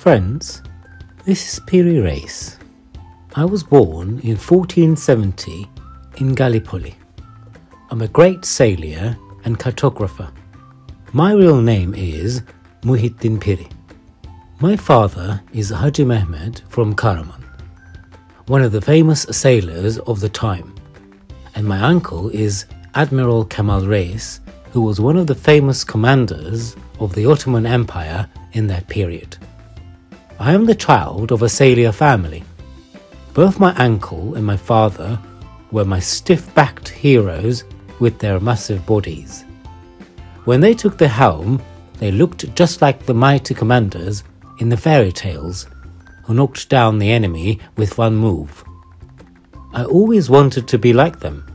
Friends, this is Piri Reis. I was born in 1470 in Gallipoli. I'm a great sailor and cartographer. My real name is Muhyiddin Piri. My father is Haji Mehmed from Karaman, one of the famous sailors of the time, and my uncle is Admiral Kemal Reis, who was one of the famous commanders of the Ottoman Empire in that period. I am the child of a sailor family. Both my uncle and my father were my stiff-backed heroes with their massive bodies. When they took the helm, they looked just like the mighty commanders in the fairy tales who knocked down the enemy with one move. I always wanted to be like them.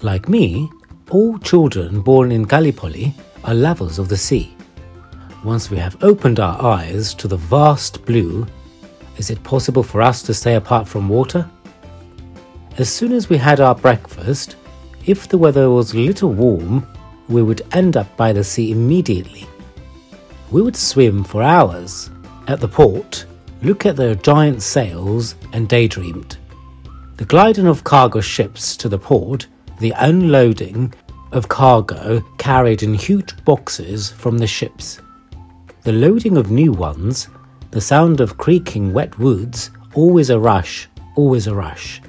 Like me, all children born in Gallipoli are lovers of the sea. Once we have opened our eyes to the vast blue, is it possible for us to stay apart from water? As soon as we had our breakfast, if the weather was a little warm, we would end up by the sea immediately. We would swim for hours at the port, look at the giant sails and daydreamed. The gliding of cargo ships to the port, the unloading of cargo carried in huge boxes from the ships, the loading of new ones, the sound of creaking wet woods, always a rush, always a rush.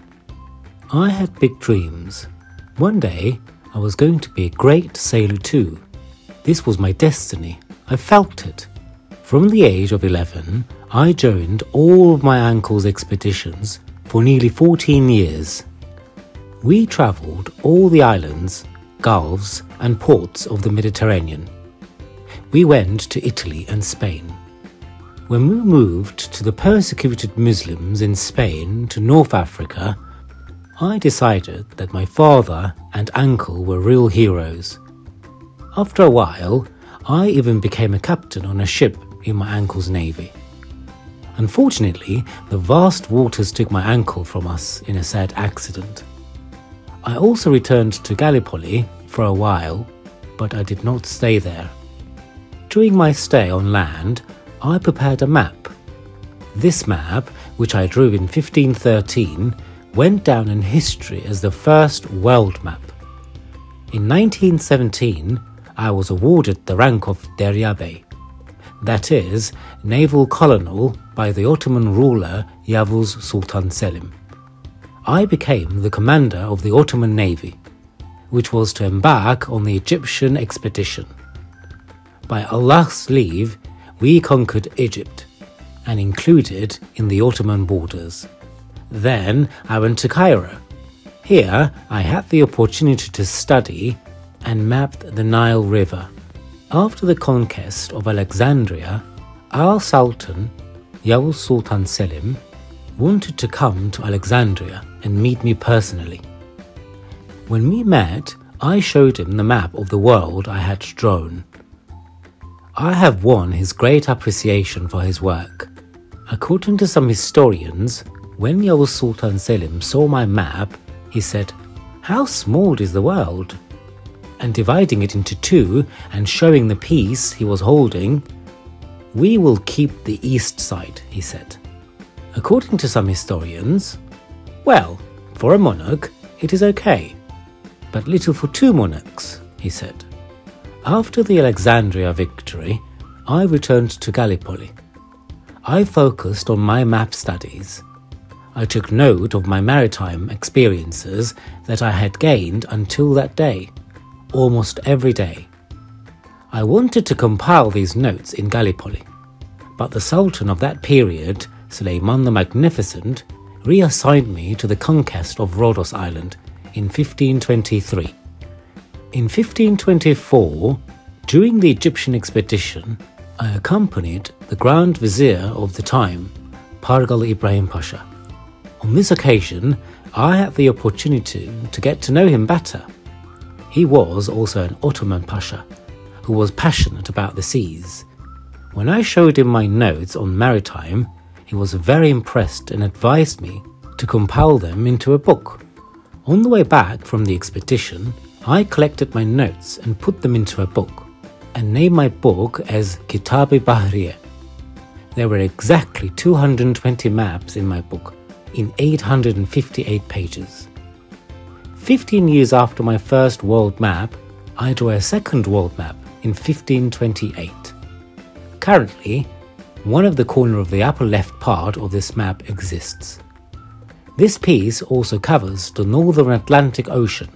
I had big dreams. One day, I was going to be a great sailor too. This was my destiny. I felt it. From the age of 11, I joined all of my uncle's expeditions for nearly 14 years. We travelled all the islands, gulfs and ports of the Mediterranean. We went to Italy and Spain. When we moved to the persecuted Muslims in Spain to North Africa, I decided that my father and uncle were real heroes. After a while, I even became a captain on a ship in my uncle's navy. Unfortunately, the vast waters took my uncle from us in a sad accident. I also returned to Gallipoli for a while, but I did not stay there. During my stay on land, I prepared a map. This map, which I drew in 1513, went down in history as the first world map. In 1917, I was awarded the rank of Deryabe, that is, naval colonel by the Ottoman ruler Yavuz Sultan Selim. I became the commander of the Ottoman Navy, which was to embark on the Egyptian expedition. By Allah's leave, we conquered Egypt and included in the Ottoman borders. Then I went to Cairo. Here I had the opportunity to study and mapped the Nile River. After the conquest of Alexandria, our Sultan, Yavuz Sultan Selim, wanted to come to Alexandria and meet me personally. When we met, I showed him the map of the world I had drawn. I have won his great appreciation for his work. According to some historians, when Yavuz Sultan Selim saw my map, he said, "How small is the world?" And dividing it into two and showing the piece he was holding, "We will keep the east side," he said. According to some historians, well, for a monarch, it is okay, but little for two monarchs, he said. After the Alexandria victory, I returned to Gallipoli. I focused on my map studies. I took note of my maritime experiences that I had gained until that day, almost every day. I wanted to compile these notes in Gallipoli, but the Sultan of that period, Suleiman the Magnificent, reassigned me to the conquest of Rhodos Island in 1523. In 1524, during the Egyptian expedition, I accompanied the Grand Vizier of the time, Pargal Ibrahim Pasha. On this occasion, I had the opportunity to get to know him better. He was also an Ottoman Pasha, who was passionate about the seas. When I showed him my notes on maritime, he was very impressed and advised me to compile them into a book. On the way back from the expedition, I collected my notes and put them into a book, and named my book as Kitab-i Bahriye. There were exactly 220 maps in my book, in 858 pages. 15 years after my first world map, I drew a second world map in 1528. Currently, one of the corner of the upper left part of this map exists. This piece also covers the northern Atlantic Ocean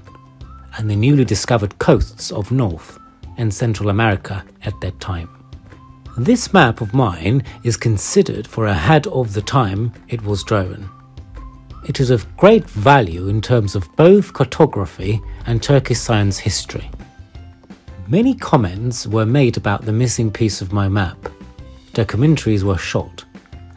and the newly discovered coasts of North and Central America at that time. This map of mine is considered for ahead of the time it was drawn. It is of great value in terms of both cartography and Turkish science history. Many comments were made about the missing piece of my map. Documentaries were shot.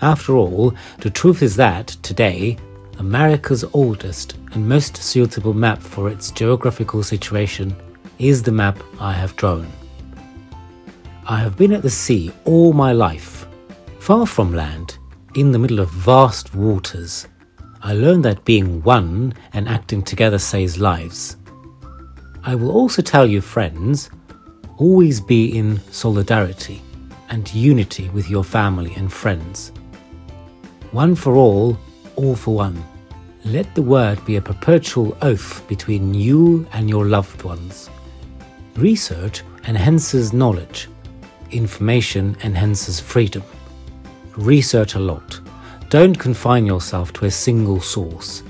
After all, the truth is that, today, America's oldest and most suitable map for its geographical situation is the map I have drawn. I have been at the sea all my life, far from land, in the middle of vast waters. I learned that being one and acting together saves lives. I will also tell you, friends, always be in solidarity and unity with your family and friends. One for all for one. Let the word be a perpetual oath between you and your loved ones. Research enhances knowledge. Information enhances freedom. Research a lot. Don't confine yourself to a single source.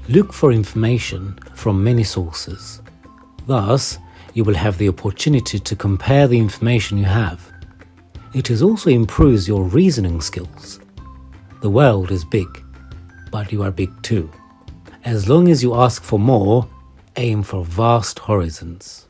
Look for information from many sources. Thus, you will have the opportunity to compare the information you have. It also improves your reasoning skills. The world is big, but you are big too. As long as you ask for more, aim for vast horizons.